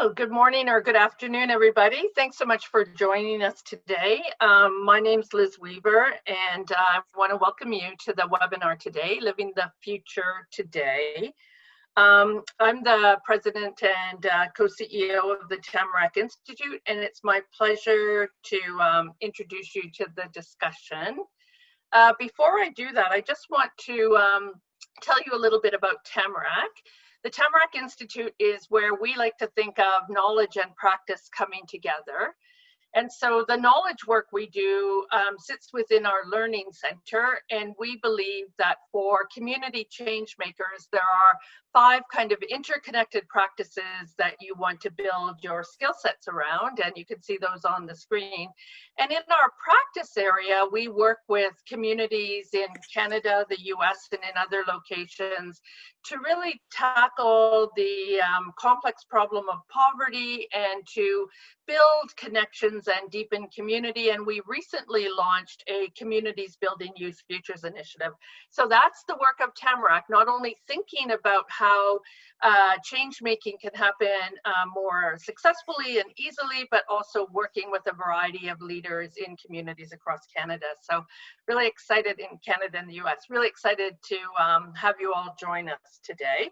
Well, good morning or good afternoon, everybody. Thanks so much for joining us today. My name's Liz Weaver, and I want to welcome you to the webinar today, Living the Future Today. I'm the president and co-CEO of the Tamarack Institute, and it's my pleasure to introduce you to the discussion. Before I do that, I just want to tell you a little bit about Tamarack. The Tamarack Institute is where we like to think of knowledge and practice coming together. And so the knowledge work we do sits within our learning center, and we believe that for community change makers, there are 5 kind of interconnected practices that you want to build your skill sets around, and you can see those on the screen. And in our practice area, we work with communities in Canada, the US, and in other locations to really tackle the complex problem of poverty and to build connections and deepen community. And we recently launched a Communities Building Youth Futures initiative. So that's the work of Tamarack, not only thinking about how change making can happen more successfully and easily, but also working with a variety of leaders in communities across Canada. So really excited in Canada and the US, really excited to have you all join us today.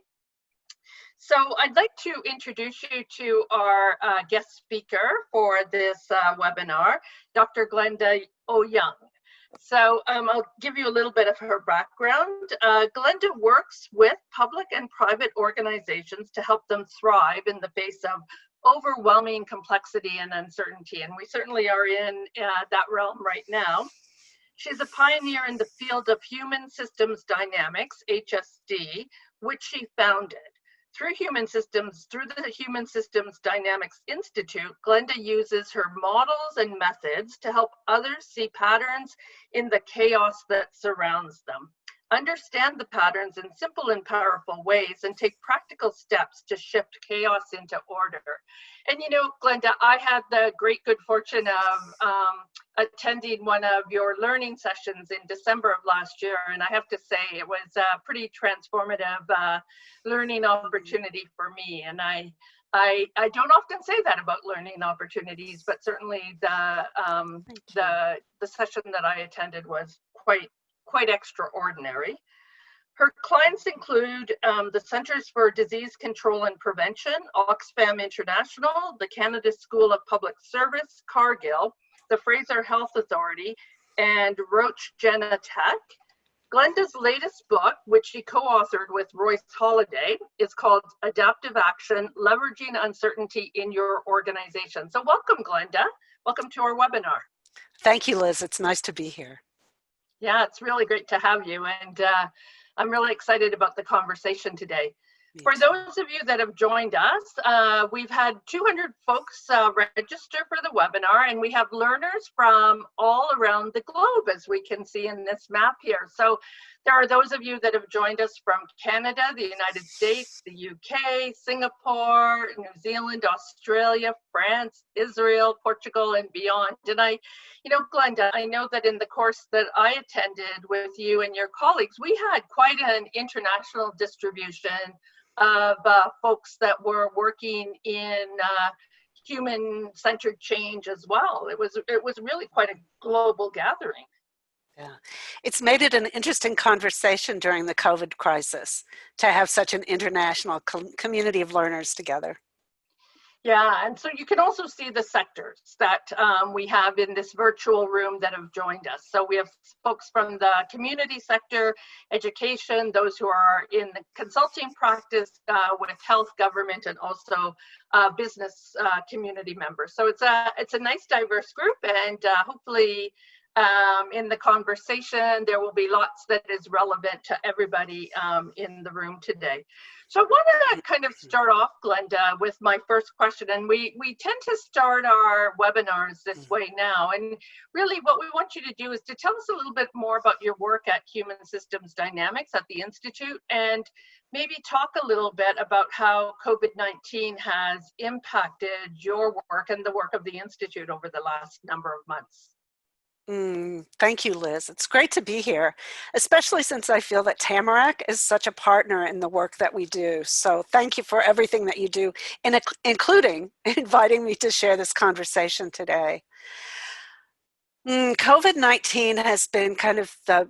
So I'd like to introduce you to our guest speaker for this webinar, Dr. Glenda Eoyang. So I'll give you a little bit of her background. Glenda works with public and private organizations to help them thrive in the face of overwhelming complexity and uncertainty. And we certainly are in that realm right now. She's a pioneer in the field of human systems dynamics, HSD, which she founded. Through the Human Systems Dynamics Institute, Glenda uses her models and methods to help others see patterns in the chaos that surrounds them, understand the patterns in simple and powerful ways, and take practical steps to shift chaos into order. And you know, Glenda, I had the great good fortune of attending one of your learning sessions in December of last year, and I have to say it was a pretty transformative learning opportunity for me. And I don't often say that about learning opportunities, but certainly the session that I attended was quite extraordinary. Her clients include the Centers for Disease Control and Prevention, Oxfam International, the Canada School of Public Service, Cargill, the Fraser Health Authority, and Roche Genentech. Glenda's latest book, which she co-authored with Royce Holliday, is called Adaptive Action, Leveraging Uncertainty in Your Organization. So welcome, Glenda. Welcome to our webinar. Thank you, Liz. It's nice to be here. Yeah, it's really great to have you. And I'm really excited about the conversation today. For those of you that have joined us, we've had 200 folks register for the webinar, and we have learners from all around the globe, as we can see in this map here. So there are those of you that have joined us from Canada, the United States, the UK, Singapore, New Zealand, Australia, France, Israel, Portugal, and beyond. And you know, Glenda, I know that in the course that I attended with you and your colleagues, we had quite an international distribution of folks that were working in human-centered change as well. It was really quite a global gathering. Yeah, it's made it an interesting conversation during the COVID crisis to have such an international community of learners together. Yeah, and so you can also see the sectors that we have in this virtual room that have joined us. So we have folks from the community sector, education, those who are in the consulting practice with health, government, and also business community members. So it's a nice diverse group, and hopefully in the conversation there will be lots that is relevant to everybody in the room today. So I want to kind of start off, Glenda, with my first question, and we tend to start our webinars this way now, and really what we want you to do is to tell us a little bit more about your work at Human Systems Dynamics at the Institute, and maybe talk a little bit about how COVID-19 has impacted your work and the work of the Institute over the last number of months. Thank you, Liz. It's great to be here, especially since I feel that Tamarack is such a partner in the work that we do. So thank you for everything that you do, including inviting me to share this conversation today. COVID-19 has been kind of the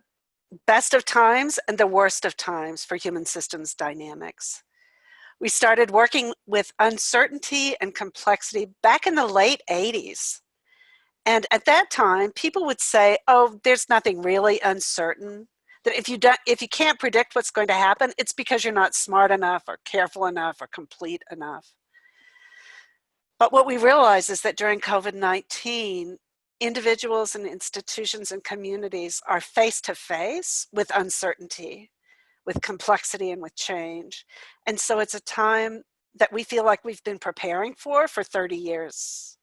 best of times and the worst of times for human systems dynamics. We started working with uncertainty and complexity back in the late 80s. And at that time, people would say, oh, there's nothing really uncertain. That if you can't predict what's going to happen, it's because you're not smart enough or careful enough or complete enough. But what we realize is that during COVID-19, individuals and institutions and communities are face to face with uncertainty, with complexity, and with change. And so it's a time that we feel like we've been preparing for 30 years.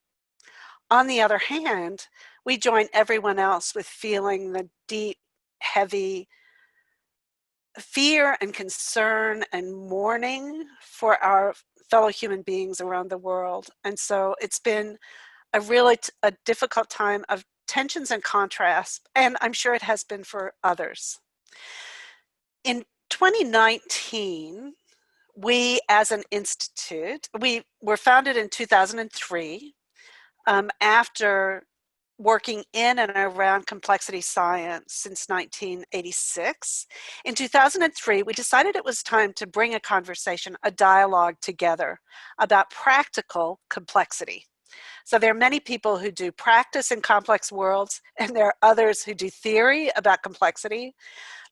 On the other hand, we join everyone else with feeling the deep, heavy fear and concern and mourning for our fellow human beings around the world. And so it's been a difficult time of tensions and contrasts, and I'm sure it has been for others. In 2019, we as an institute, we were founded in 2003 after working in and around complexity science since 1986. In 2003, we decided it was time to bring a conversation, a dialogue together about practical complexity. So there are many people who do practice in complex worlds, and there are others who do theory about complexity.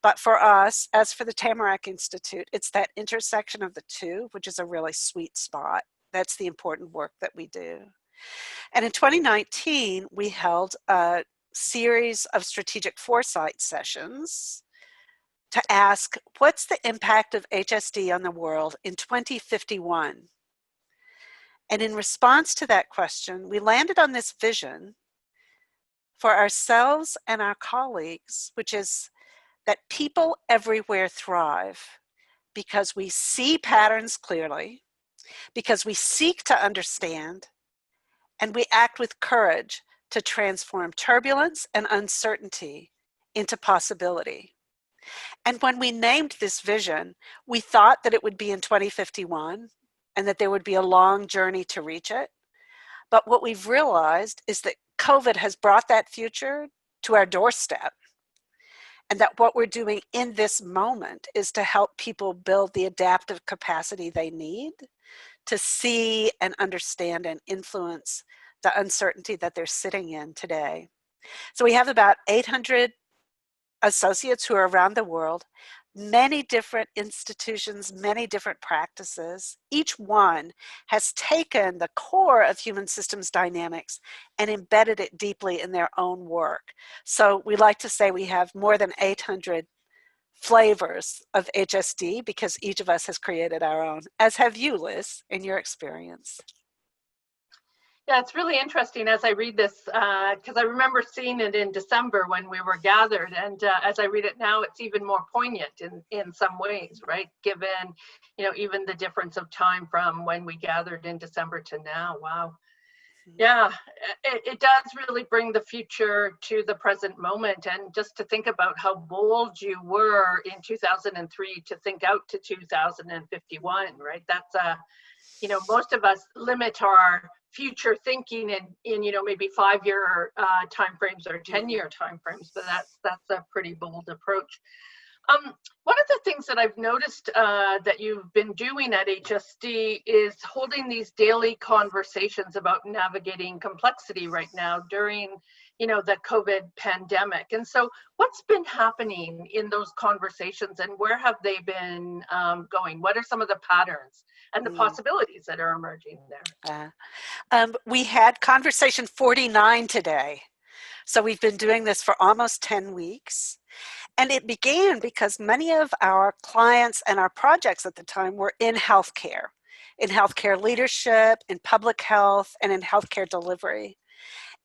But for us, as for the Tamarack Institute, it's that intersection of the two, which is a really sweet spot. That's the important work that we do. And in 2019, we held a series of strategic foresight sessions to ask, what's the impact of HSD on the world in 2051? And in response to that question, we landed on this vision for ourselves and our colleagues, which is that people everywhere thrive because we see patterns clearly, because we seek to understand, and we act with courage to transform turbulence and uncertainty into possibility. And when we named this vision, we thought that it would be in 2051 and that there would be a long journey to reach it. But what we've realized is that COVID has brought that future to our doorstep, and that what we're doing in this moment is to help people build the adaptive capacity they need to see and understand and influence the uncertainty that they're sitting in today. So we have about 800 associates who are around the world, many different institutions, many different practices. Each one has taken the core of human systems dynamics and embedded it deeply in their own work. So we like to say we have more than 800 flavors of HSD because each of us has created our own, as have you, Liz, in your experience. Yeah, it's really interesting as I read this, because I remember seeing it in December when we were gathered, and as I read it now, it's even more poignant in some ways, right? Given, even the difference of time from when we gathered in December to now. Wow. Yeah, it does really bring the future to the present moment, and just to think about how bold you were in 2003 to think out to 2051, right? That's most of us limit our future thinking in maybe 5-year timeframes or 10-year timeframes, but that's a pretty bold approach. One of the things that I've noticed that you've been doing at HSD is holding these daily conversations about navigating complexity right now during the COVID pandemic. And so what's been happening in those conversations, and where have they been going? What are some of the patterns and the possibilities that are emerging there? We had conversation 49 today. So we've been doing this for almost 10 weeks. And it began because many of our clients and our projects at the time were in healthcare leadership, in public health, and in healthcare delivery.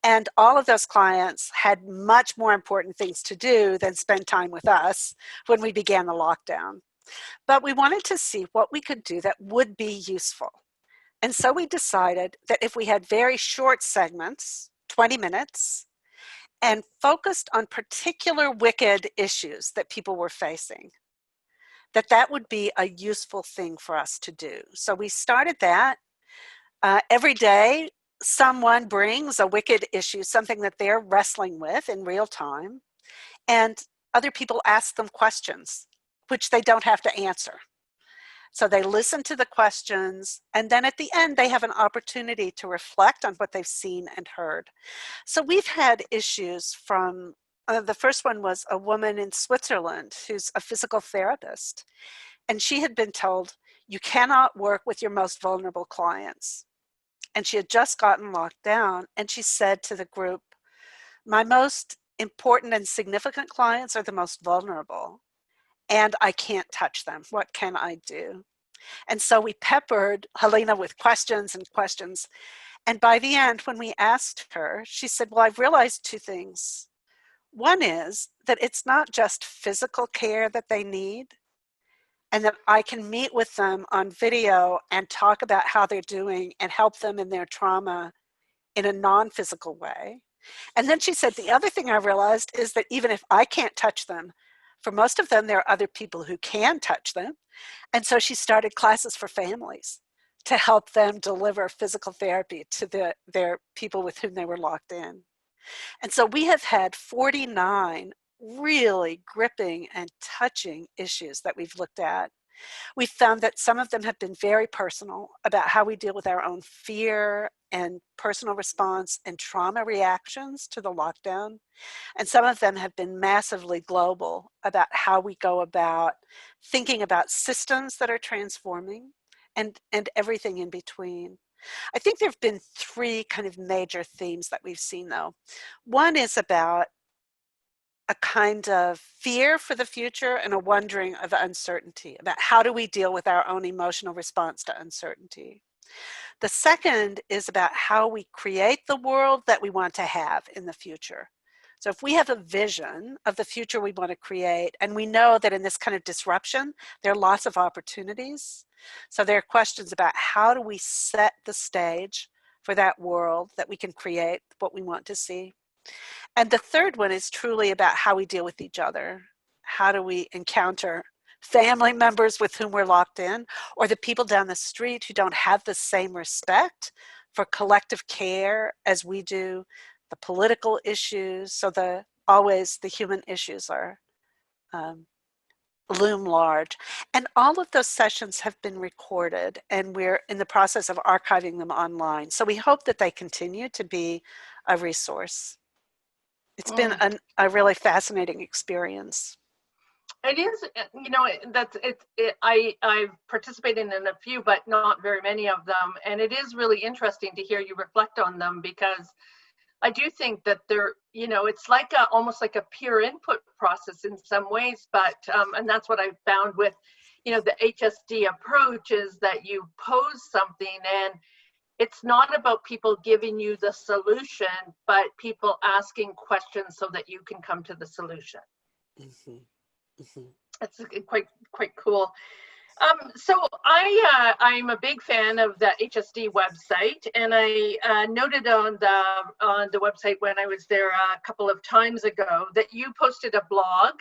And all of those clients had much more important things to do than spend time with us when we began the lockdown. But we wanted to see what we could do that would be useful. And so we decided that if we had very short segments, 20 minutes, and focused on particular wicked issues that people were facing, that would be a useful thing for us to do. So we started that. Every day, someone brings a wicked issue, something that they're wrestling with in real time, and other people ask them questions, which they don't have to answer. So they listen to the questions, and then at the end, they have an opportunity to reflect on what they've seen and heard. So we've had issues from, the first one was a woman in Switzerland who's a physical therapist, and she had been told, you cannot work with your most vulnerable clients. And she had just gotten locked down, and she said to the group, my most important and significant clients are the most vulnerable, and I can't touch them. What can I do? And so we peppered Helena with questions and questions. And by the end, when we asked her, she said, well, I've realized two things. One is that it's not just physical care that they need, and that I can meet with them on video and talk about how they're doing and help them in their trauma in a non-physical way. And then she said, the other thing I realized is that even if I can't touch them, for most of them, there are other people who can touch them. And so she started classes for families to help them deliver physical therapy to their people with whom they were locked in. And so we have had 49 really gripping and touching issues that we've looked at. We've found that some of them have been very personal about how we deal with our own fear and personal response and trauma reactions to the lockdown. And some of them have been massively global about how we go about thinking about systems that are transforming and everything in between. I think there have been three kind of major themes that we've seen, though. One is about a kind of fear for the future and a wondering of uncertainty, about how do we deal with our own emotional response to uncertainty. The second is about how we create the world that we want to have in the future. So if we have a vision of the future we want to create, and we know that in this kind of disruption, there are lots of opportunities. So there are questions about how do we set the stage for that world that we can create what we want to see. And the third one is truly about how we deal with each other. How do we encounter family members with whom we're locked in, or the people down the street who don't have the same respect for collective care as we do, the political issues, so always the human issues are loom large. And all of those sessions have been recorded, and we're in the process of archiving them online. So we hope that they continue to be a resource. It's been a really fascinating experience. It is, I've participated in a few, but not very many of them. And it is really interesting to hear you reflect on them, because I do think that it's like almost like a peer input process in some ways, but, and that's what I've found with, the HSD approach, is that you pose something, and it's not about people giving you the solution, but people asking questions so that you can come to the solution. Mm-hmm. Mm-hmm. That's quite cool. So I'm a big fan of the HSD website, and I noted on the website when I was there a couple of times ago that you posted a blog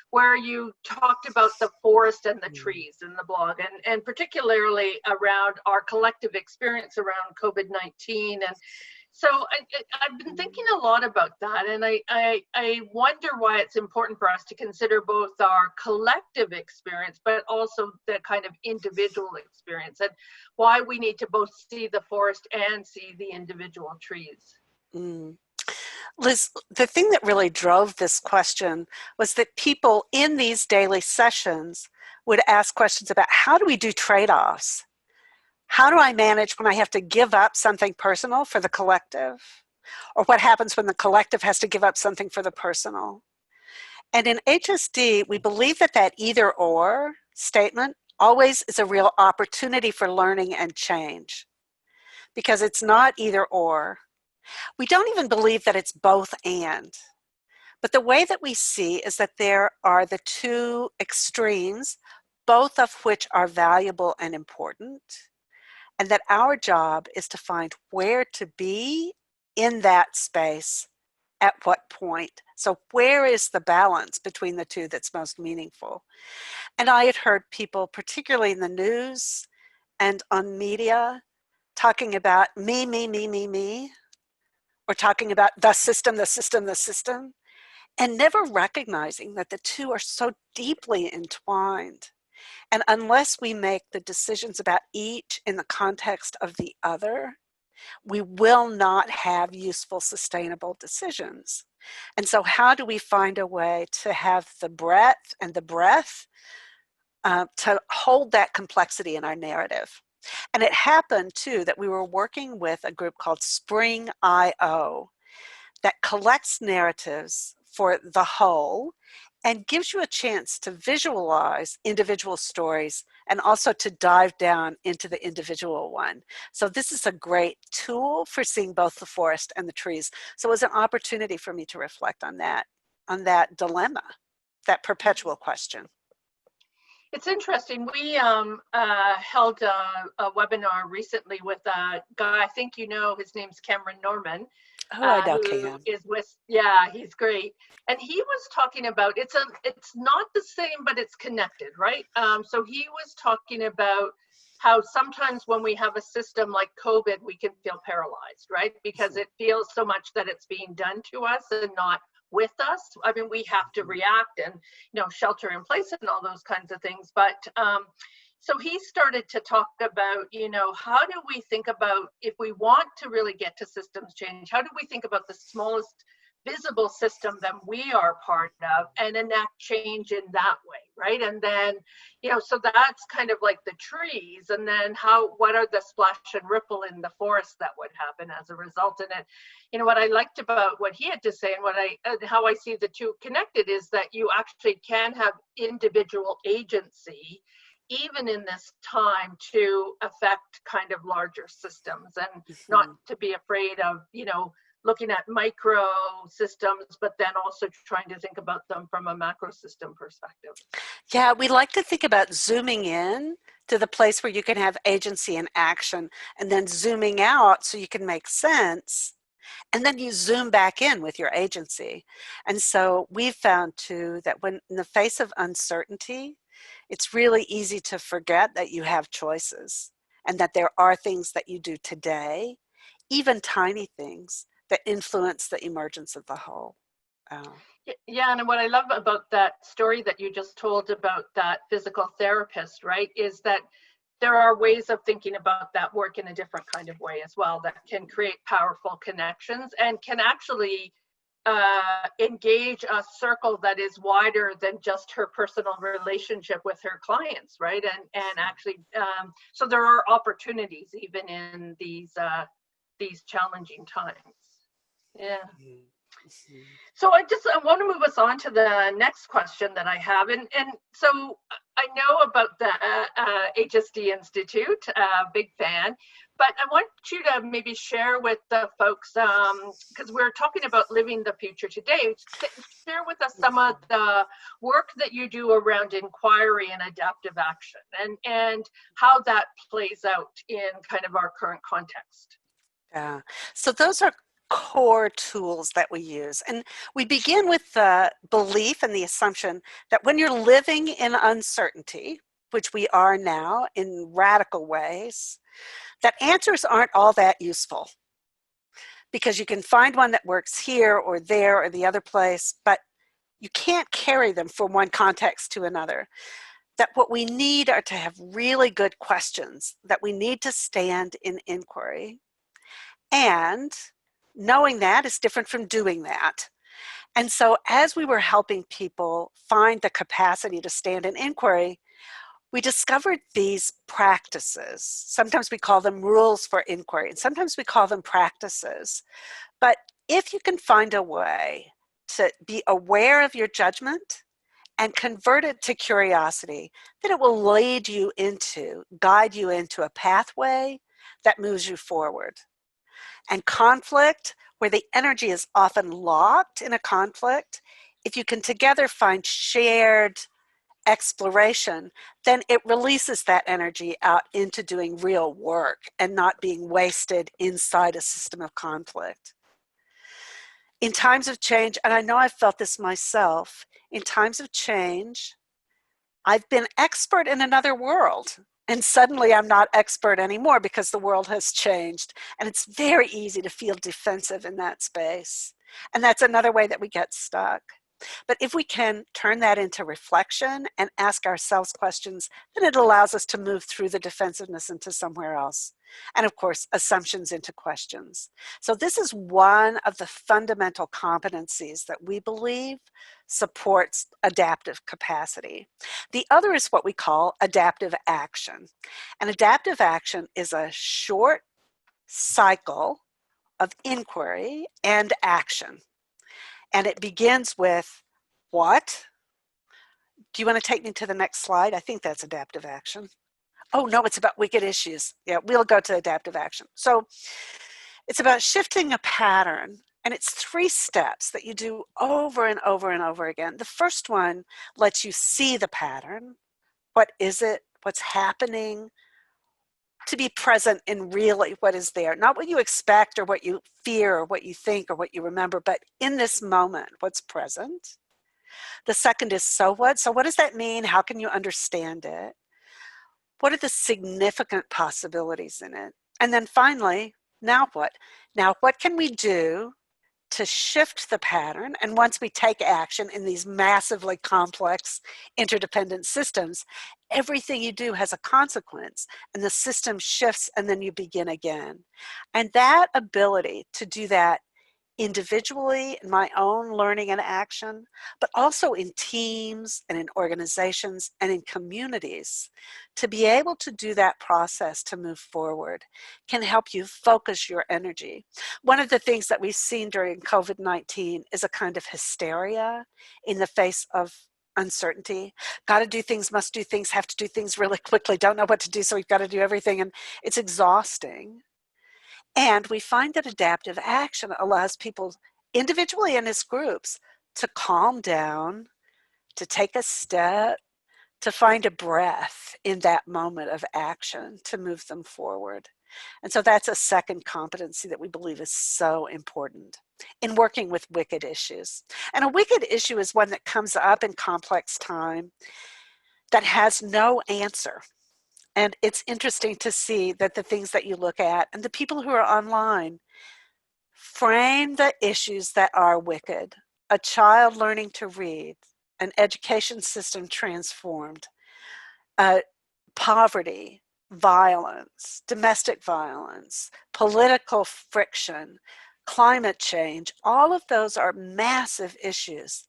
where you talked about the forest and the trees in the blog, and particularly around our collective experience around COVID-19. And so I've been thinking a lot about that, and I wonder why it's important for us to consider both our collective experience, but also the kind of individual experience, and why we need to both see the forest and see the individual trees. Liz, the thing that really drove this question was that people in these daily sessions would ask questions about how do we do trade-offs? How do I manage when I have to give up something personal for the collective? Or what happens when the collective has to give up something for the personal? And in HSD, we believe that either or statement always is a real opportunity for learning and change, because it's not either or. We don't even believe that it's both and. But the way that we see is that there are the two extremes, both of which are valuable and important, and that our job is to find where to be in that space at what point. So where is the balance between the two that's most meaningful? And I had heard people, particularly in the news and on media, talking about me, or talking about the system, and never recognizing that the two are so deeply entwined. And unless we make the decisions about each in the context of the other, we will not have useful, sustainable decisions. And so how do we find a way to have the breadth and the breadth to hold that complexity in our narrative? And it happened too that we were working with a group called Spring IO that collects narratives for the whole and gives you a chance to visualize individual stories and also to dive down into the individual one. So this is a great tool for seeing both the forest and the trees. So it was an opportunity for me to reflect on that dilemma, that perpetual question. It's interesting. We held a webinar recently with a guy, I think you know, his name's Cameron Norman, Oh, I know who Cam. is with, yeah, he's great. And he was talking about, it's not the same, but it's connected, right? So he was talking about how sometimes when we have a system like COVID, we can feel paralyzed, right? Because it feels so much that it's being done to us and not with us. I mean, we have to react and, shelter in place and all those kinds of things. But so he started to talk about, how do we think about, if we want to really get to systems change, how do we think about the smallest visible system that we are part of and enact change in that way, right? And then, so that's kind of like the trees, and then what are the splash and ripple in the forest that would happen as a result. And it, what I liked about what he had to say and how I see the two connected is that you actually can have individual agency even in this time to affect kind of larger systems, and not to be afraid of, looking at micro systems, but then also trying to think about them from a macro system perspective. Yeah, we like to think about zooming in to the place where you can have agency and action, and then zooming out so you can make sense, and then you zoom back in with your agency. And so we've found too that when in the face of uncertainty, it's really easy to forget that you have choices and that there are things that you do today, even tiny things, that influence the emergence of the whole. Yeah, and what I love about that story that you just told about that physical therapist, right, is that there are ways of thinking about that work in a different kind of way as well that can create powerful connections and can actually engage a circle that is wider than just her personal relationship with her clients, right? And actually, so there are opportunities even in these challenging times. Yeah. So I want to move us on to the next question that I have. And so I know about the HSD Institute, big fan, but I want you to maybe share with the folks, because we're talking about living the future today, share with us some of the work that you do around inquiry and adaptive action, and how that plays out in kind of our current context. Yeah, so those are core tools that we use. And we begin with the belief and the assumption that when you're living in uncertainty, which we are now in radical ways, that answers aren't all that useful, because you can find one that works here or there or the other place, but you can't carry them from one context to another. That what we need are to have really good questions, that we need to stand in inquiry. And knowing that is different from doing that. And so as we were helping people find the capacity to stand in inquiry, we discovered these practices. Sometimes we call them rules for inquiry, and sometimes we call them practices. But if you can find a way to be aware of your judgment and convert it to curiosity, then it will guide you into a pathway that moves you forward. And conflict, where the energy is often locked in a conflict, if you can together find shared exploration, then it releases that energy out into doing real work and not being wasted inside a system of conflict. In times of change, and I know I've felt this myself, in times of change, I've been expert in another world. And suddenly I'm not expert anymore because the world has changed. And it's very easy to feel defensive in that space. And that's another way that we get stuck. But if we can turn that into reflection and ask ourselves questions, then it allows us to move through the defensiveness into somewhere else. And of course, assumptions into questions. So this is one of the fundamental competencies that we believe supports adaptive capacity. The other is what we call adaptive action. And adaptive action is a short cycle of inquiry and action. And it begins with what? Do you want to take me to the next slide? I think that's adaptive action. Oh, no, it's about wicked issues. Yeah, we'll go to adaptive action. So it's about shifting a pattern, and it's 3 steps that you do over and over and over again. The first one lets you see the pattern. What is it? What's happening? To be present in really what is there, not what you expect or what you fear or what you think or what you remember, but in this moment, what's present. The second is so what? So what does that mean? How can you understand it? What are the significant possibilities in it? And then finally, now what? Now what can we do to shift the pattern? And once we take action in these massively complex interdependent systems, everything you do has a consequence and the system shifts and then you begin again. And that ability to do that individually in my own learning and action, but also in teams and in organizations and in communities, to be able to do that process to move forward can help you focus your energy. One of the things that we've seen during COVID-19 is a kind of hysteria in the face of uncertainty. Got to do things, must do things, have to do things really quickly, don't know what to do, so we've got to do everything, and it's exhausting. And we find that adaptive action allows people individually and as groups to calm down, to take a step, to find a breath in that moment of action to move them forward. And so that's a second competency that we believe is so important in working with wicked issues. And a wicked issue is one that comes up in complex time that has no answer. And it's interesting to see that the things that you look at and the people who are online frame the issues that are wicked. A child learning to read, an education system transformed, poverty, violence, domestic violence, political friction, climate change, all of those are massive issues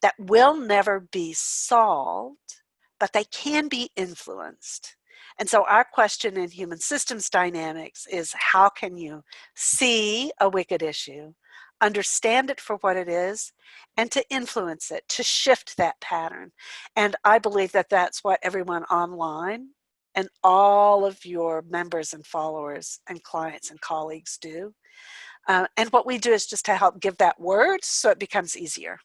that will never be solved, but they can be influenced. And so our question in human systems dynamics is, how can you see a wicked issue, understand it for what it is, and to influence it, to shift that pattern? And I believe that that's what everyone online and all of your members and followers and clients and colleagues do. And what we do is just to help give that word so it becomes easier.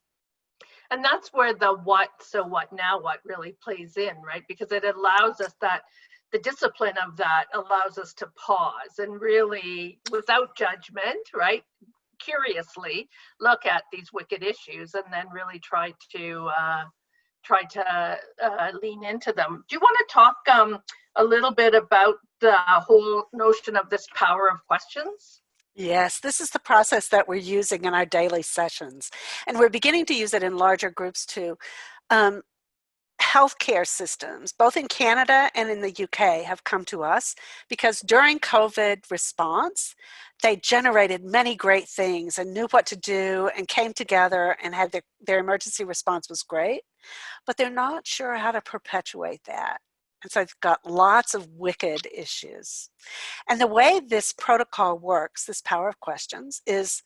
And that's where the what, so what, now what really plays in, right? Because it allows us that, the discipline of that allows us to pause and really, without judgment, right, curiously look at these wicked issues and then really try to lean into them. Do you want to talk a little bit about the whole notion of this power of questions? Yes, this is the process that we're using in our daily sessions. And we're beginning to use it in larger groups too. Healthcare systems, both in Canada and in the UK, have come to us because during COVID response, they generated many great things and knew what to do and came together and had their emergency response was great, but they're not sure how to perpetuate that. And so they've got lots of wicked issues. And the way this protocol works, this power of questions, is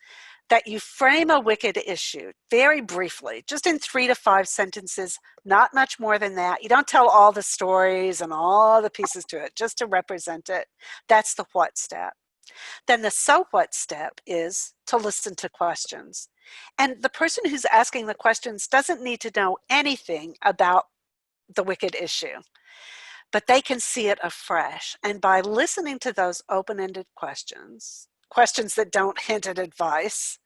that you frame a wicked issue very briefly, just in 3 to 5 sentences, not much more than that. You don't tell all the stories and all the pieces to it, just to represent it. That's the what step. Then the so what step is to listen to questions. And the person who's asking the questions doesn't need to know anything about the wicked issue, but they can see it afresh. And by listening to those open-ended questions, questions that don't hint at advice,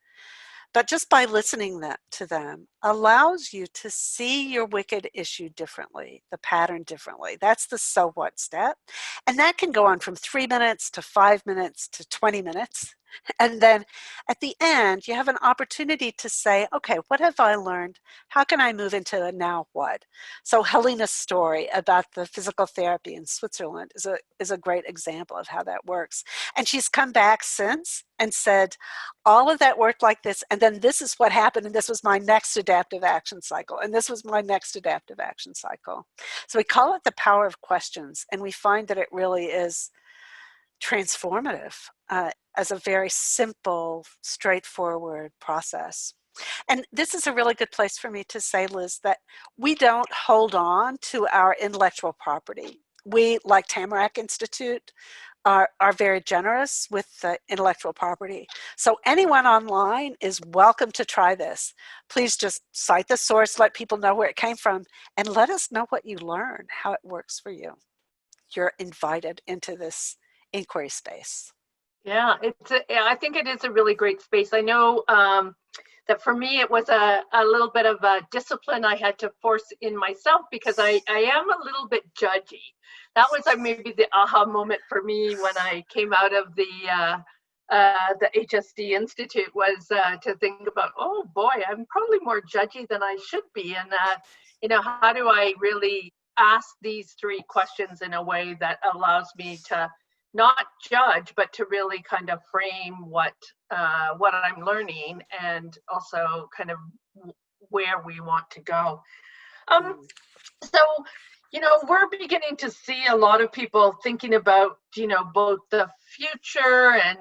But just by listening to them allows you to see your wicked issue differently, the pattern differently. That's the so what step. And that can go on from 3 minutes to 5 minutes to 20 minutes. And then at the end, you have an opportunity to say, okay, what have I learned? How can I move into a now what? So Helena's story about the physical therapy in Switzerland is a great example of how that works. And she's come back since and said, all of that worked like this, and then this is what happened, and this was my next adaptive action cycle, and this was my next adaptive action cycle. So we call it the power of questions, and we find that it really is transformative as a very simple, straightforward process. And this is a really good place for me to say, Liz, that we don't hold on to our intellectual property. We, like Tamarack Institute, are very generous with the intellectual property. So anyone online is welcome to try this. Please just cite the source, let people know where it came from, and let us know what you learn, how it works for you. You're invited into this inquiry space. Yeah, I think it is a really great space. I know that for me, it was a little bit of a discipline I had to force in myself because I am a little bit judgy. That was maybe the aha moment for me when I came out of the HSD Institute was to think about, oh boy, I'm probably more judgy than I should be. And, how do I really ask these three questions in a way that allows me to not judge, but to really kind of frame what I'm learning and also kind of where we want to go. So, we're beginning to see a lot of people thinking about, both the future and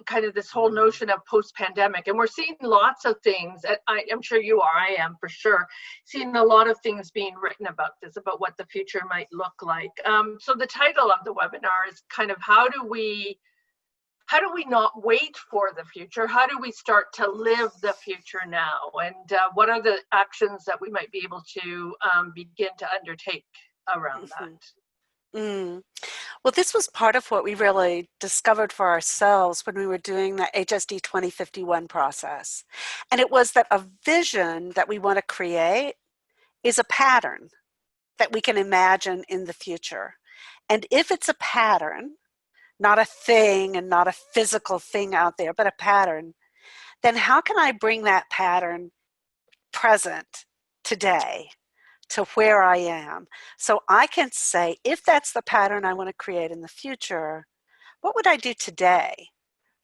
kind of this whole notion of post-pandemic. And we're seeing lots of things. I'm sure you are, I am for sure, seeing a lot of things being written about this, about what the future might look like. So the title of the webinar is kind of how do we not wait for the future? How do we start to live the future now? And what are the actions that we might be able to begin to undertake around that? Well, this was part of what we really discovered for ourselves when we were doing the HSD 2051 process. And it was that a vision that we want to create is a pattern that we can imagine in the future. And if it's a pattern, not a thing and not a physical thing out there, but a pattern, then how can I bring that pattern present today to where I am? So I can say, if that's the pattern I want to create in the future, what would I do today?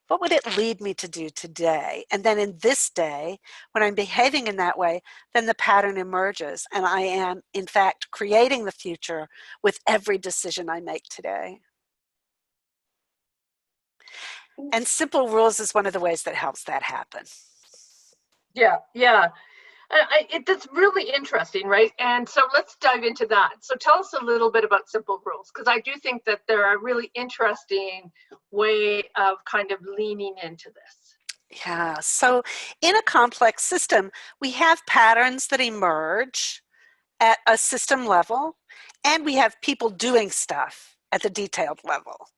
What would it lead me to do today? And then in this day, when I'm behaving in that way, then the pattern emerges and I am, in fact, creating the future with every decision I make today. And Simple Rules is one of the ways that helps that happen. Yeah. That's really interesting, right? And so let's dive into that. So tell us a little bit about Simple Rules, because I do think that they're a really interesting way of kind of leaning into this. Yeah, so in a complex system, we have patterns that emerge at a system level, and we have people doing stuff at the detailed level.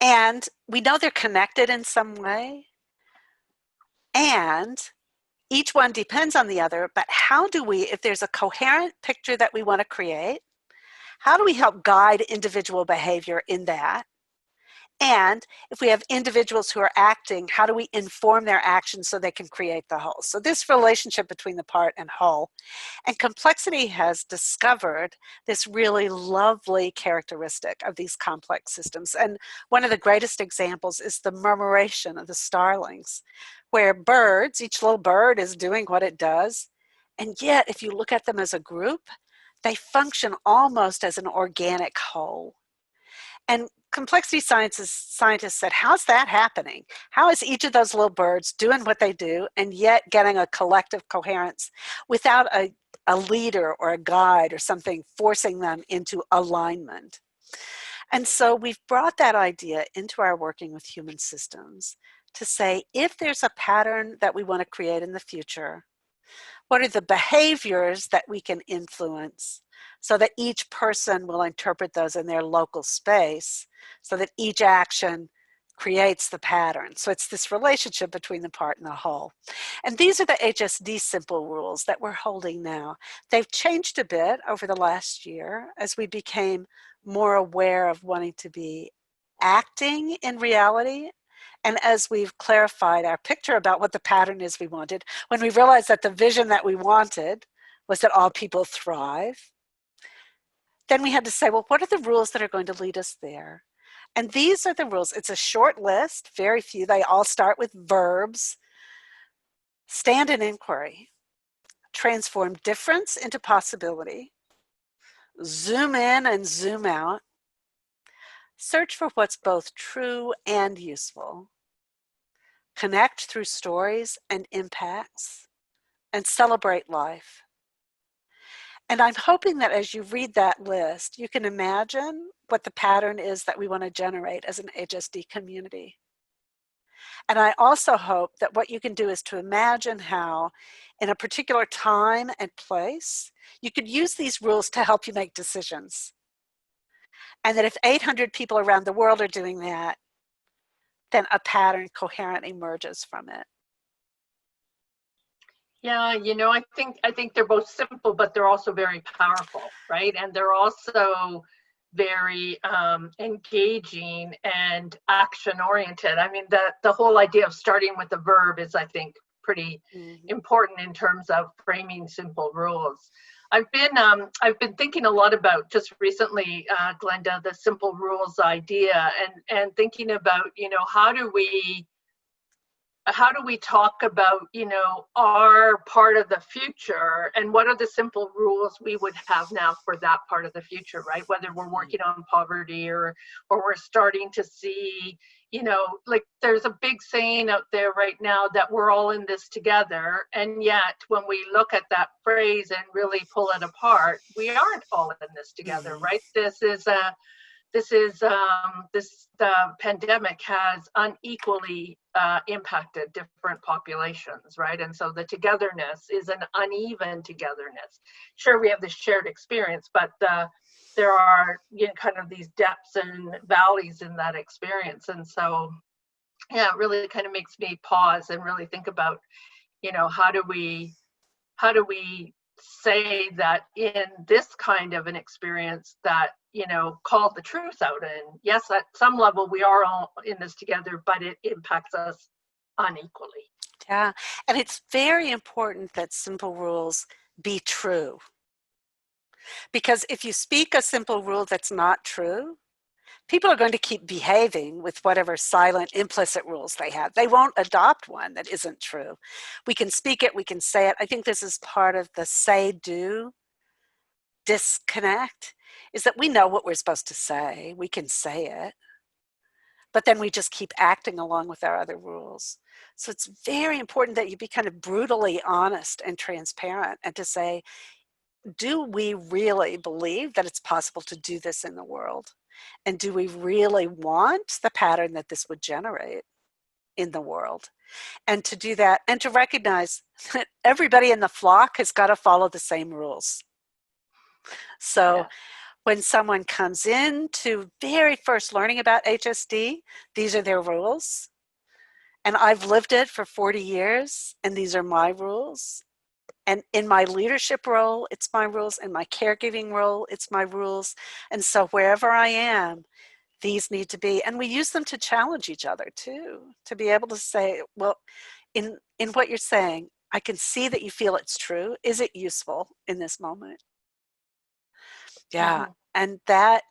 And we know they're connected in some way, and each one depends on the other, but how do we, if there's a coherent picture that we want to create, how do we help guide individual behavior in that? And if we have individuals who are acting, how do we inform their actions so they can create the whole? So this relationship between the part and whole. And complexity has discovered this really lovely characteristic of these complex systems. And one of the greatest examples is the murmuration of the starlings, where birds, each little bird is doing what it does. And yet, if you look at them as a group, they function almost as an organic whole. And complexity scientists said, how's that happening? How is each of those little birds doing what they do and yet getting a collective coherence without a leader or a guide or something forcing them into alignment? And so we've brought that idea into our working with human systems to say, if there's a pattern that we want to create in the future, what are the behaviors that we can influence so that each person will interpret those in their local space, so that each action creates the pattern. So it's this relationship between the part and the whole. And these are the HSD Simple Rules that we're holding now. They've changed a bit over the last year as we became more aware of wanting to be acting in reality. And as we've clarified our picture about what the pattern is we wanted, when we realized that the vision that we wanted was that all people thrive, then we had to say, well, what are the rules that are going to lead us there? And these are the rules. It's a short list, very few. They all start with verbs. Stand in inquiry. Transform difference into possibility. Zoom in and zoom out. Search for what's both true and useful. Connect through stories and impacts. And celebrate life. And I'm hoping that as you read that list, you can imagine what the pattern is that we want to generate as an HSD community. And I also hope that what you can do is to imagine how, in a particular time and place, you could use these rules to help you make decisions. And that if 800 people around the world are doing that, then a pattern coherent emerges from it. Yeah, I think they're both simple, but they're also very powerful, right? And they're also very engaging and action oriented. I mean, the whole idea of starting with the verb is, I think, pretty important in terms of framing simple rules. I've been thinking a lot about just recently, Glenda, the simple rules idea, and thinking about, how do we talk about, our part of the future, and what are the simple rules we would have now for that part of the future, right? Whether we're working on poverty or we're starting to see, like there's a big saying out there right now that we're all in this together. And yet when we look at that phrase and really pull it apart, we aren't all in this together, right? The pandemic has unequally impacted different populations, right? And so the togetherness is an uneven togetherness. Sure, we have the shared experience, but there are, kind of these depths and valleys in that experience. And so, yeah, it really kind of makes me pause and really think about, how do we say that in this kind of an experience that, call the truth out. And yes, at some level we are all in this together, but it impacts us unequally. Yeah, and it's very important that simple rules be true. Because if you speak a simple rule that's not true, people are going to keep behaving with whatever silent, implicit rules they have. They won't adopt one that isn't true. We can speak it, we can say it. I think this is part of the say-do disconnect, is that we know what we're supposed to say. We can say it, but then we just keep acting along with our other rules. So it's very important that you be kind of brutally honest and transparent, and to say, do we really believe that it's possible to do this in the world? And do we really want the pattern that this would generate in the world? And to do that, and to recognize that everybody in the flock has got to follow the same rules. So Yeah. when someone comes in to very first learning about HSD, these are their rules. And I've lived it for 40 years, and these are my rules. And in my leadership role, it's my rules. In my caregiving role, it's my rules. And so wherever I am, these need to be, and we use them to challenge each other too, to be able to say, well, in what you're saying, I can see that you feel it's true. Is it useful in this moment? Yeah. Mhm. And that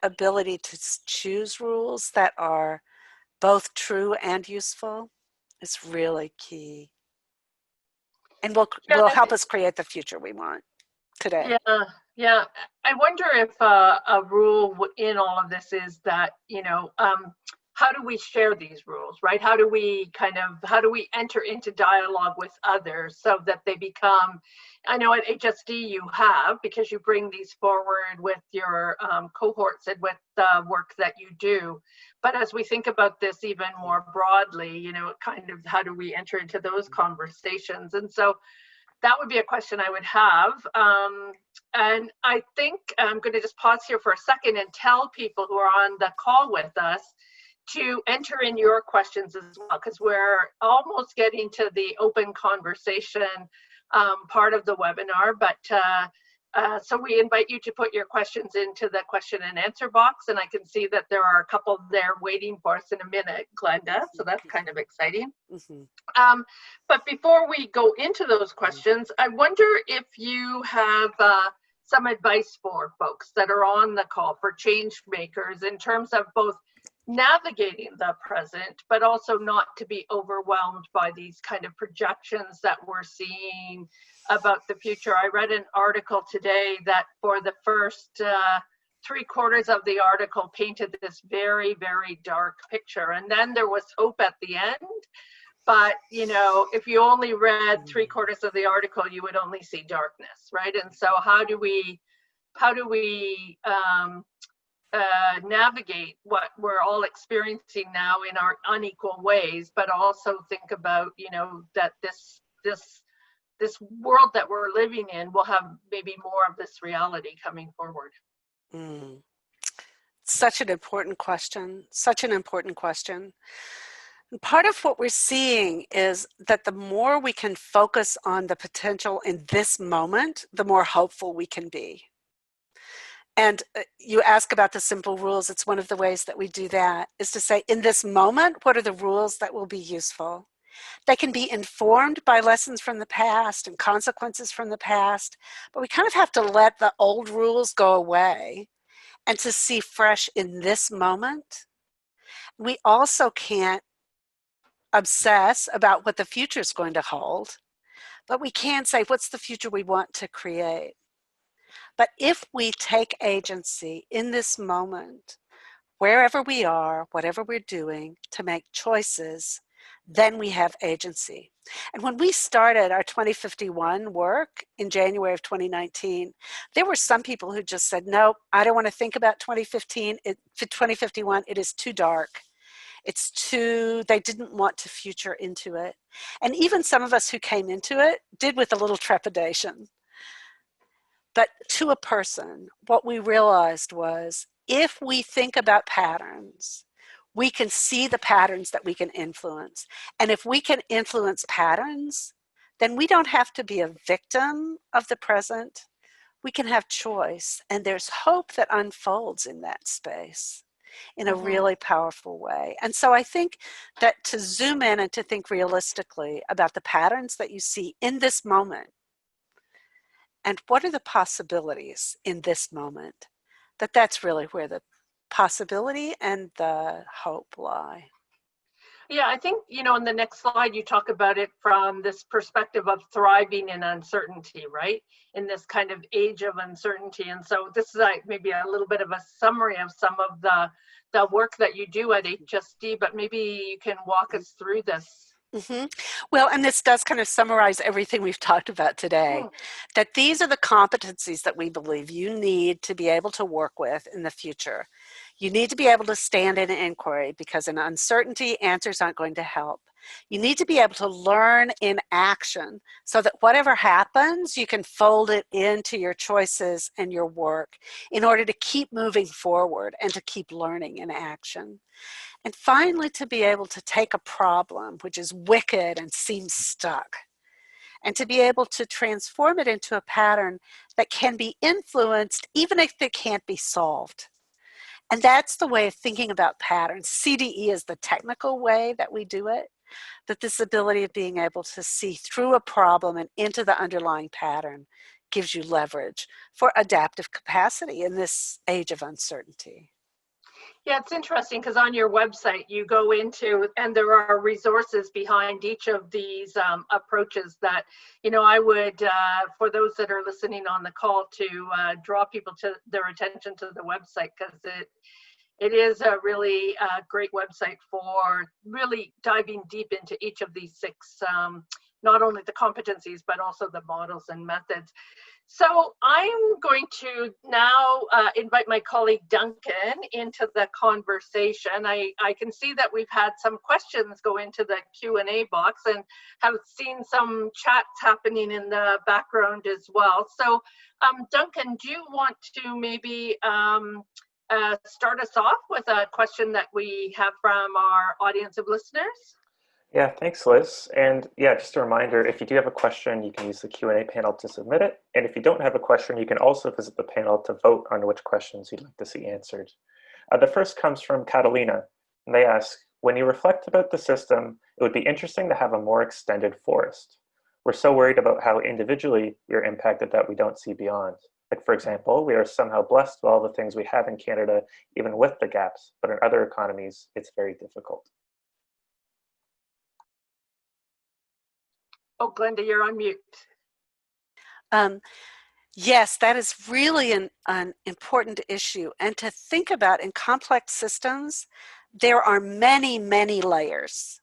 ability to choose rules that are both true and useful is really key, and Yeah, will help us create the future we want today. yeah, yeah. I wonder if a rule in all of this is that, how do we share these rules, right? How do we enter into dialogue with others so that they become, I know at HSD you have, because you bring these forward with your cohorts and with the work that you do. But as we think about this even more broadly, kind of how do we enter into those conversations? And so that would be a question I would have. And I think I'm going to just pause here for a second and tell people who are on the call with us to enter in your questions as well, because we're almost getting to the open conversation part of the webinar. But so we invite you to put your questions into the question and answer box, and I can see that there are a couple there waiting for us in a minute, Glenda, so that's kind of exciting. But before we go into those questions, I wonder if you have some advice for folks that are on the call, for change makers, in terms of both navigating the present, but also not to be overwhelmed by these kind of projections that we're seeing about the future. I read an article today that for the first 3/4 of the article painted this very, very dark picture, and then there was hope at the end. But you know, if you only read 3/4 of the article, you would only see darkness, right? And so how do we navigate what we're all experiencing now in our unequal ways, but also think about, you know, that this world that we're living in will have maybe more of this reality coming forward? Such an important question. Such an important question. And part of what we're seeing is that the more we can focus on the potential in this moment, the more hopeful we can be. And you ask about the simple rules. It's one of the ways that we do that, is to say, in this moment, what are the rules that will be useful? They can be informed by lessons from the past and consequences from the past, but we kind of have to let the old rules go away and to see fresh in this moment. We also can't obsess about what the future is going to hold, but we can say, what's the future we want to create? But if we take agency in this moment, wherever we are, whatever we're doing, to make choices, then we have agency. And when we started our 2051 work in January of 2019, there were some people who just said, no, I don't want to think about 2051. It is too dark. It's too, they didn't want to future into it. And even some of us who came into it did with a little trepidation. But to a person, what we realized was, if we think about patterns, we can see the patterns that we can influence. And if we can influence patterns, then we don't have to be a victim of the present. We can have choice. And there's hope that unfolds in that space in a really powerful way. And so I think that to zoom in and to think realistically about the patterns that you see in this moment, and what are the possibilities in this moment, that's really where the possibility and the hope lie. Yeah, I think, you know, in the next slide, you talk about it from this perspective of thriving in uncertainty, right? In this kind of age of uncertainty. And so this is like maybe a little bit of a summary of some of the work that you do at HSD, but maybe you can walk us through this. Well, and this does kind of summarize everything we've talked about today, that these are the competencies that we believe you need to be able to work with in the future. You need to be able to stand in an inquiry, because in uncertainty, answers aren't going to help. You need to be able to learn in action so that whatever happens, you can fold it into your choices and your work in order to keep moving forward and to keep learning in action. And finally, to be able to take a problem which is wicked and seems stuck, and to be able to transform it into a pattern that can be influenced even if it can't be solved. And that's the way of thinking about patterns. CDE is the technical way that we do it, that this ability of being able to see through a problem and into the underlying pattern gives you leverage for adaptive capacity in this age of uncertainty. Yeah, it's interesting because on your website you go into, and there are resources behind each of these approaches that, you know, I would, for those that are listening on the call, to draw people to their attention to the website, because it is a really great website for really diving deep into each of these 6, not only the competencies, but also the models and methods. So I'm going to now invite my colleague Duncan into the conversation. I can see that we've had some questions go into the Q&A box, and have seen some chats happening in the background as well. So Duncan, do you want to maybe start us off with a question that we have from our audience of listeners? Yeah, thanks, Liz. And yeah, just a reminder, if you do have a question, you can use the Q&A panel to submit it. And if you don't have a question, you can also visit the panel to vote on which questions you'd like to see answered. The first comes from Catalina, and they ask, when you reflect about the system, it would be interesting to have a more extended forest. We're so worried about how individually we are impacted that we don't see beyond. Like, for example, we are somehow blessed with all the things we have in Canada, even with the gaps, but in other economies, it's very difficult. Oh, Glenda, you're on mute. Yes, that is really an important issue. And to think about in complex systems, there are many, many layers.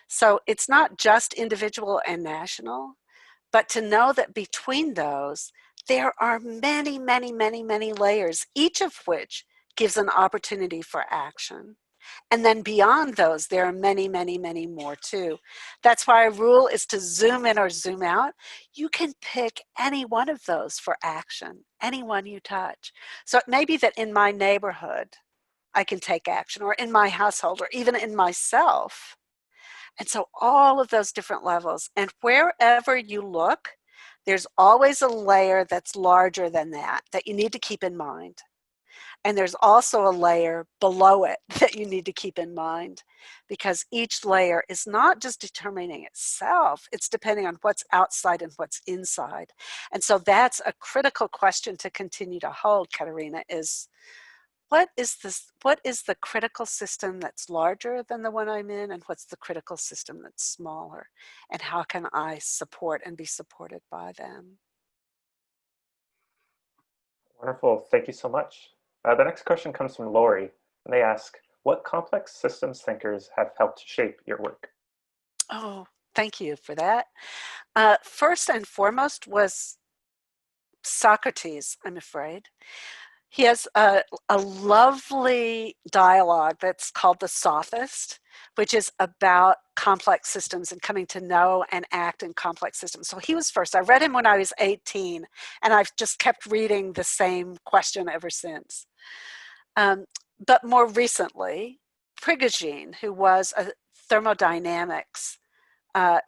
So it's not just individual and national, but to know that between those, there are many, many, many, many layers, each of which gives an opportunity for action. And then beyond those, there are many, many, many more too. That's why a rule is to zoom in or zoom out. You can pick any one of those for action, any one you touch. So it may be that in my neighborhood, I can take action, or in my household, or even in myself. And so all of those different levels. And wherever you look, there's always a layer that's larger than that you need to keep in mind. And there's also a layer below it that you need to keep in mind, because each layer is not just determining itself, it's depending on what's outside and what's inside. And so that's a critical question to continue to hold, Katerina, is what is the critical system that's larger than the one I'm in, and what's the critical system that's smaller? And how can I support and be supported by them? Wonderful, thank you so much. The next question comes from Lori, and they ask, what complex systems thinkers have helped shape your work? Oh, thank you for that. First and foremost was Socrates, I'm afraid. He has a lovely dialogue that's called The Sophist, which is about complex systems and coming to know and act in complex systems. So he was first. I read him when I was 18, and I've just kept reading the same question ever since. But more recently, Prigogine, who was a thermodynamics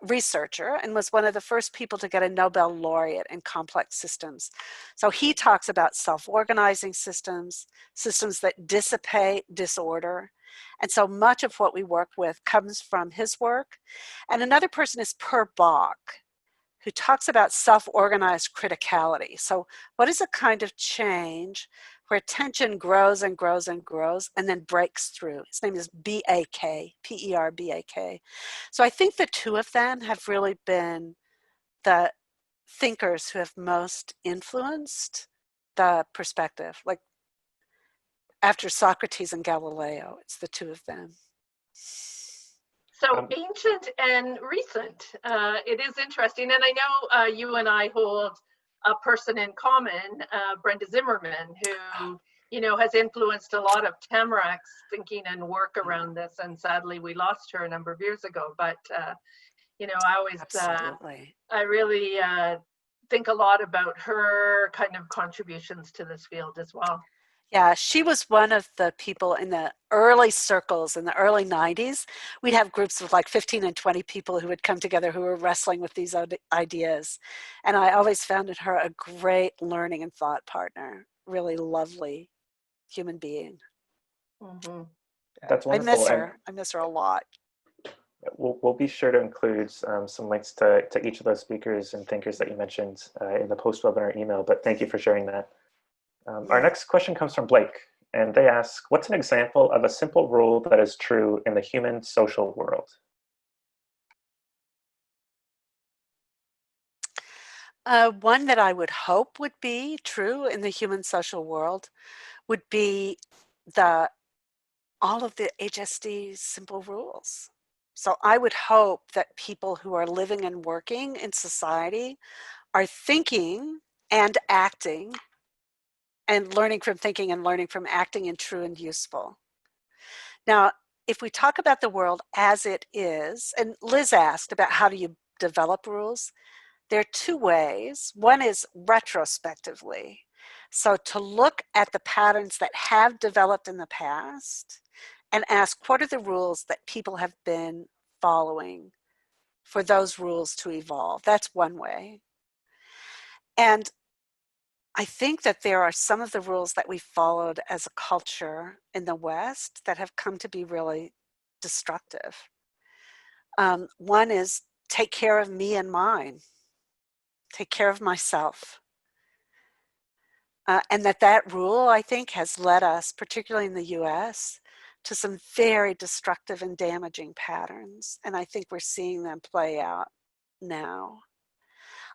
researcher and was one of the first people to get a Nobel laureate in complex systems. So he talks about self-organizing systems, systems that dissipate disorder. And so much of what we work with comes from his work. And another person is Per Bach, who talks about self-organized criticality. So what is a kind of change where tension grows and grows and grows and then breaks through? His name is B-A-K, P-E-R-B-A-K. So I think the two of them have really been the thinkers who have most influenced the perspective. Like after Socrates and Galileo, it's the two of them. So ancient and recent. It is interesting. And I know you and I hold a person in common, Brenda Zimmerman, who, you know, has influenced a lot of Tamarack's thinking and work around this. And sadly, we lost her a number of years ago. But, you know, I always, I really think a lot about her kind of contributions to this field as well. Yeah, she was one of the people in the early circles in the early 90s. We'd have groups of like 15 and 20 people who would come together who were wrestling with these ideas. And I always found in her a great learning and thought partner, really lovely human being. Mm-hmm. That's wonderful. I miss her a lot. We'll be sure to include some links to each of those speakers and thinkers that you mentioned in the post-webinar email, but thank you for sharing that. Our next question comes from Blake, and they ask, what's an example of a simple rule that is true in the human social world? One that I would hope would be true in the human social world would be all of the HSD Simple Rules. So I would hope that people who are living and working in society are thinking and acting and learning from thinking and learning from acting in true and useful. Now, if we talk about the world as it is, and Liz asked about how do you develop rules, there are two ways. One is retrospectively. So to look at the patterns that have developed in the past and ask, what are the rules that people have been following for those rules to evolve? That's one way. And I think that there are some of the rules that we followed as a culture in the West that have come to be really destructive. One is take care of me and mine, take care of myself. And that rule, I think, has led us, particularly in the US, to some very destructive and damaging patterns. And I think we're seeing them play out now.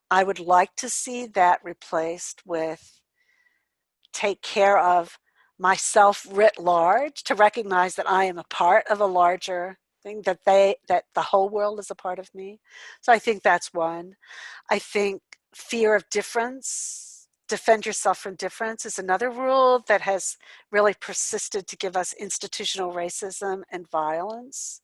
I would like to see that replaced with take care of myself writ large, to recognize that I am a part of a larger thing, that the whole world is a part of me. So I think that's one. I think fear of difference, defend yourself from difference, is another rule that has really persisted to give us institutional racism and violence,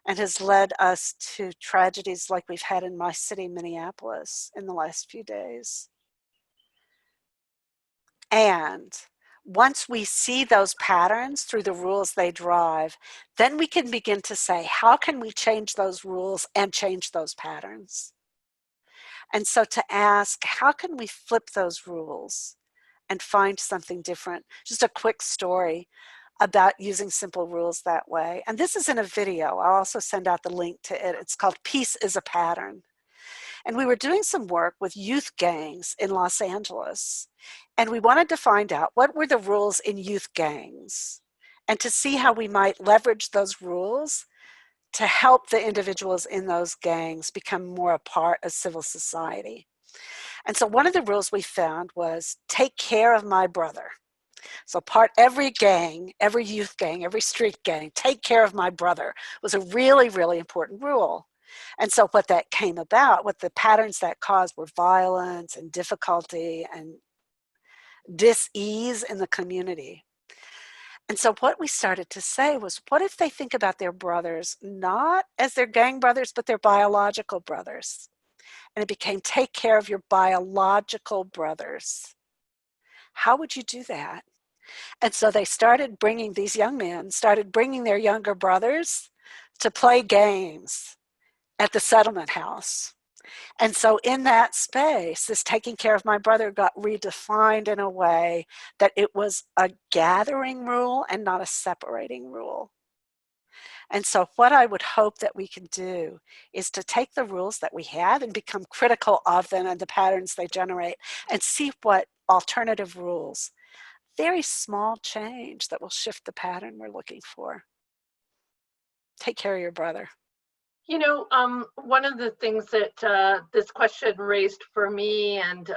and has led us to tragedies like we've had in my city, Minneapolis, in the last few days. And once we see those patterns through the rules they drive, then we can begin to say, how can we change those rules and change those patterns? And so to ask, how can we flip those rules and find something different? Just a quick story about using simple rules that way. And this is in a video. I'll also send out the link to it. It's called Peace is a Pattern. And we were doing some work with youth gangs in Los Angeles. And we wanted to find out what were the rules in youth gangs and to see how we might leverage those rules to help the individuals in those gangs become more a part of civil society. And so one of the rules we found was take care of my brother. So every gang, every youth gang, every street gang, take care of my brother was a really, really important rule. And so what that came about, what the patterns that caused were violence and difficulty and dis-ease in the community. And so what we started to say was, what if they think about their brothers not as their gang brothers, but their biological brothers? And it became take care of your biological brothers. How would you do that? And so they started bringing, these young men started bringing their younger brothers to play games at the settlement house. And so in that space, this taking care of my brother got redefined in a way that it was a gathering rule and not a separating rule. And so what I would hope that we can do is to take the rules that we have and become critical of them and the patterns they generate and see what alternative rules, very small change that will shift the pattern we're looking for. Take care of your brother. You know, one of the things that this question raised for me, and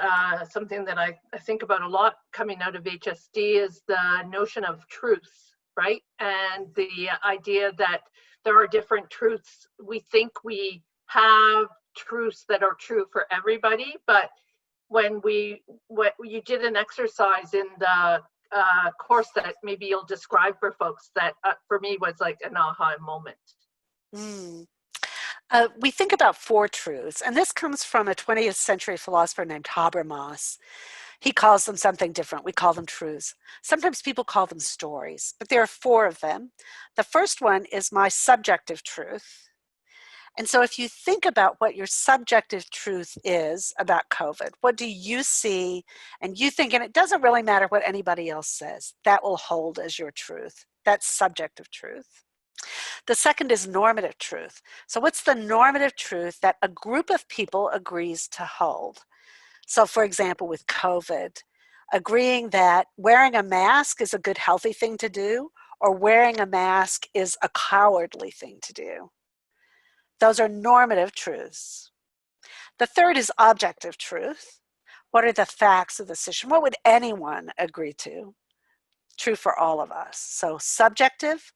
something that I think about a lot coming out of HSD, is the notion of truth, right? And the idea that there are different truths. We think we have truths that are true for everybody, but when you did an exercise in the course that maybe you'll describe for folks, that for me was like an aha moment. We think about four truths, and this comes from a 20th century philosopher named Habermas. He calls them something different. We call them truths. Sometimes people call them stories, but there are four of them. The first one is my subjective truth. And so if you think about what your subjective truth is about COVID, what do you see and you think, and it doesn't really matter what anybody else says, that will hold as your truth. That's subjective truth. The second is normative truth. So what's the normative truth that a group of people agrees to hold? So for example, with COVID, agreeing that wearing a mask is a good, healthy thing to do, or wearing a mask is a cowardly thing to do. Those are normative truths. The third is objective truth. What are the facts of the situation? What would anyone agree to? True for all of us. So subjective,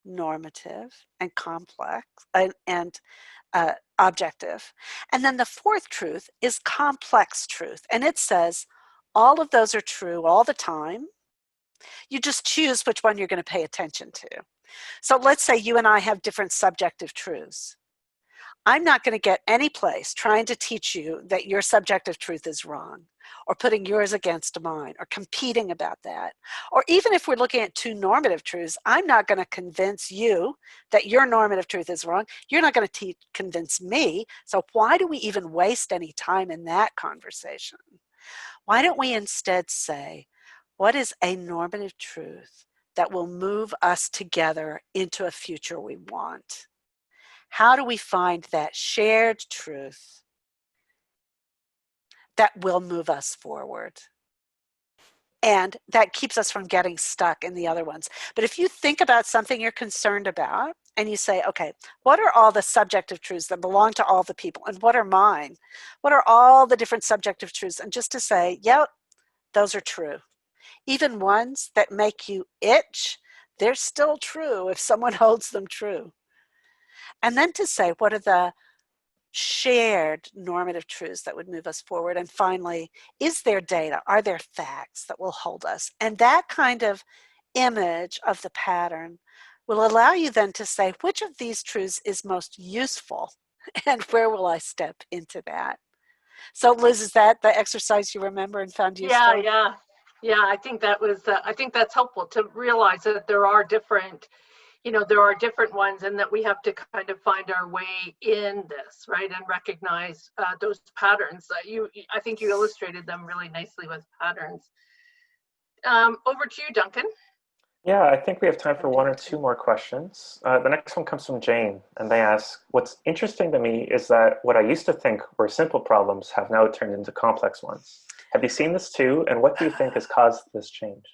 normative, and complex, and objective. And then the fourth truth is complex truth. And it says all of those are true all the time. You just choose which one you're going to pay attention to. So let's say you and I have different subjective truths. I'm not going to get any place trying to teach you that your subjective truth is wrong. or putting yours against mine, or competing about that. Or even if we're looking at two normative truths, I'm not going to convince you that your normative truth is wrong. You're not going to convince me. So why do we even waste any time in that conversation? Why don't we instead say, what is a normative truth that will move us together into a future we want? How do we find that shared truth that will move us forward? And that keeps us from getting stuck in the other ones. But if you think about something you're concerned about and you say, okay, what are all the subjective truths that belong to all the people? And what are mine? What are all the different subjective truths? And just to say, yep, those are true. Even ones that make you itch, they're still true if someone holds them true. And then to say, what are the shared normative truths that would move us forward? And finally, is there data? Are there facts that will hold us? And that kind of image of the pattern will allow you then to say, which of these truths is most useful? And where will I step into that? So Liz, is that the exercise you remember and found useful? Yeah, I think that was, I think that's helpful to realize that there are different, there are different ones, and that we have to kind of find our way in this, right? And recognize those patterns that I think you illustrated them really nicely with patterns. Over to you, Duncan. Yeah, I think we have time for one or two more questions. The next one comes from Jane, and they ask, what's interesting to me is that what I used to think were simple problems have now turned into complex ones. Have you seen this too? And what do you think has caused this change?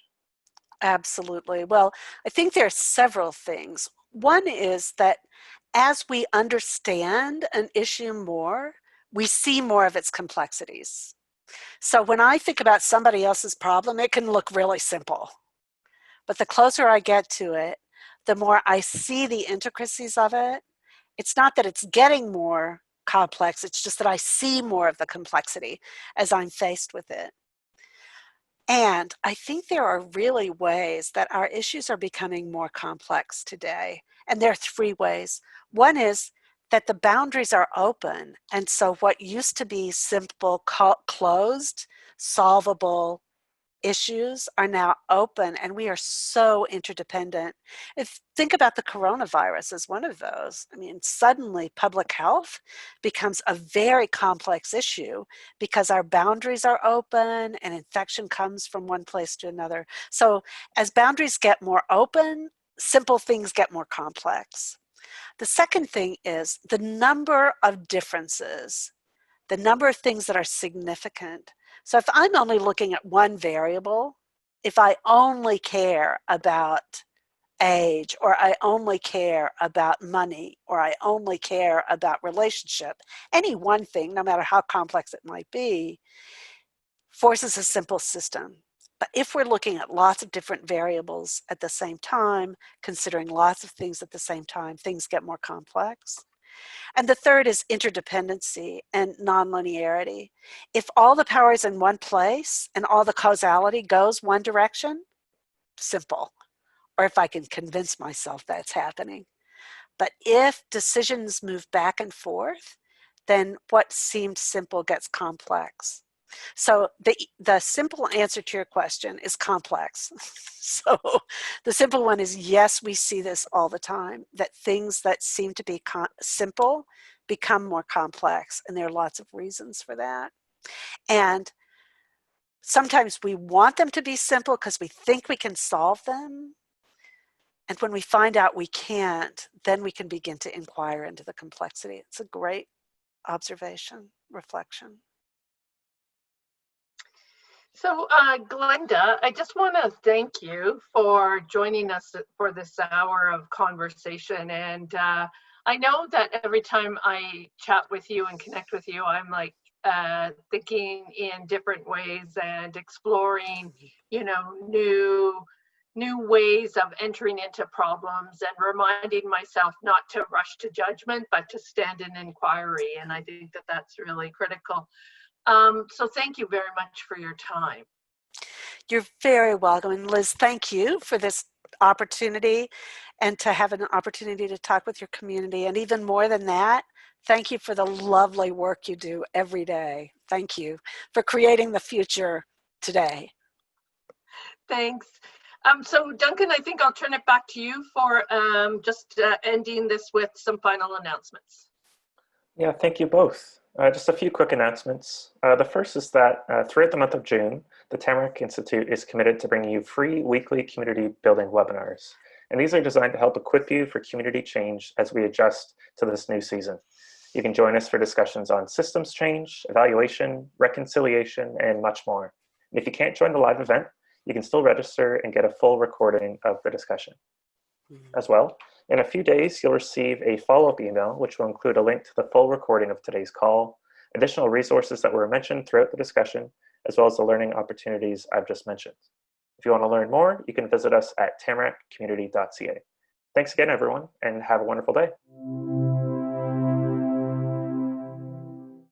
Absolutely. Well, I think there are several things. One is that as we understand an issue more, we see more of its complexities. So when I think about somebody else's problem, it can look really simple. But the closer I get to it, the more I see the intricacies of it. It's not that it's getting more complex, it's just that I see more of the complexity as I'm faced with it. And I think there are really ways that our issues are becoming more complex today. And there are three ways. One is that the boundaries are open. And so what used to be simple, closed, solvable issues are now open, and we are so interdependent. Think about the coronavirus as one of those. I mean, suddenly public health becomes a very complex issue because our boundaries are open and infection comes from one place to another. So as boundaries get more open, simple things get more complex. The second thing is the number of differences, the number of things that are significant. So if I'm only looking at one variable, if I only care about age, or I only care about money, or I only care about relationship, any one thing, no matter how complex it might be, forces a simple system. But if we're looking at lots of different variables at the same time, considering lots of things at the same time, things get more complex. And the third is interdependency and nonlinearity. If all the power is in one place and all the causality goes one direction, simple. Or if I can convince myself that's happening. But if decisions move back and forth, then what seemed simple gets complex. So the simple answer to your question is complex. So the simple one is, yes, we see this all the time, that things that seem to be simple become more complex, and there are lots of reasons for that. And sometimes we want them to be simple because we think we can solve them. And when we find out we can't, then we can begin to inquire into the complexity. It's a great observation, reflection. So, Glenda, I just want to thank you for joining us for this hour of conversation. And I know that every time I chat with you and connect with you, I'm like thinking in different ways and exploring, new ways of entering into problems, and reminding myself not to rush to judgment, but to stand in inquiry. And I think that that's really critical. So thank you very much for your time. You're very welcome. And Liz, thank you for this opportunity and to have an opportunity to talk with your community. And even more than that, Thank you for the lovely work you do every day. Thank you for creating the future today. Thanks. So Duncan, I think I'll turn it back to you for just ending this with some final announcements. Yeah, thank you both. Just a few quick announcements. The first is that throughout the month of June, the Tamarack Institute is committed to bringing you free weekly community building webinars. And these are designed to help equip you for community change as we adjust to this new season. You can join us for discussions on systems change, evaluation, reconciliation, and much more. And if you can't join the live event, you can still register and get a full recording of the discussion. As well, in a few days, you'll receive a follow-up email, which will include a link to the full recording of today's call, additional resources that were mentioned throughout the discussion, as well as the learning opportunities I've just mentioned. If you want to learn more, you can visit us at tamarackcommunity.ca. Thanks again, everyone, and have a wonderful day.